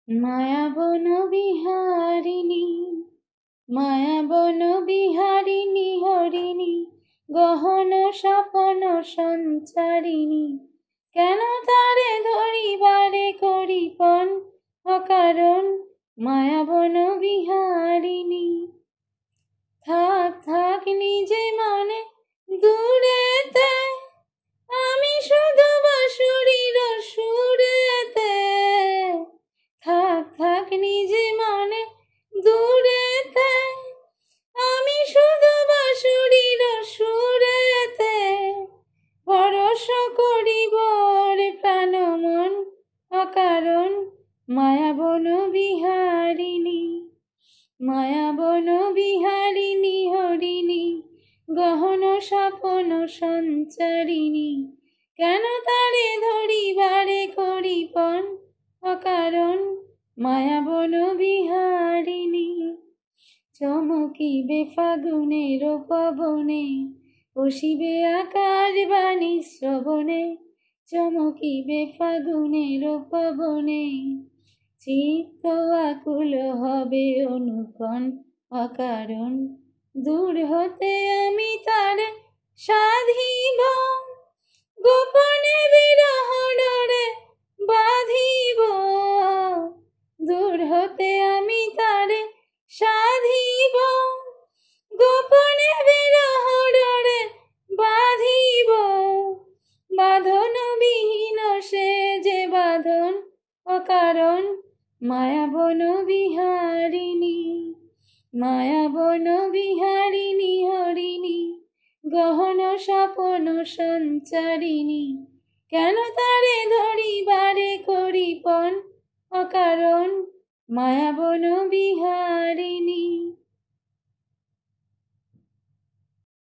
মায়াবন বিহারিণী, মায়াবন বিহারিণী হরিণী, গহন স্বপন সঞ্চারিণী। কেন তারে ধরিবারে করিপন অকারণ, মায়াবন বিহারিণী। থাক থাক নিজে মনে দূরেতে, আমি শুধু বাঁশুরির সুরেতে। থাক থাক নিজে মনে দূরেতে, আমি শুধু বাঁশুরির সুরেতে। পরশ করিব রে প্রাণ মন অকারণ, মায়াবন বিহারিণী। মায়াবন বিহারিণী হরিণী, গহন স্বপন সঞ্চারিণী। কেন তারে ধরিবারে করিপন অকারণ, মায়াবন বিহারিণী। চমকিবে ফাগুনের পবনে, বসিবে আকাশ বাণী শ্রবণে। চমকিবে ফাগুনের পবনে, চিত্ত আকুল হবে অনুকণ অকারণ। দূর হতে আমি তারে সাধিব, গোপনে বিরহ ডোরে বাঁধিব। দূর হতে আমি তারে সাধিব, গোপনে বিরহ ডোরে বাঁধিব। বাঁধন বিহীন সে যে বাঁধন অকারণ, মায়াবন বিহারিণী। মায়াবন বিহারিণী হরিণী, গহন স্বপন সঞ্চারিণী। কেন তারে ধরিবারে করিপন অকারণ, মায়াবন বিহারিণী।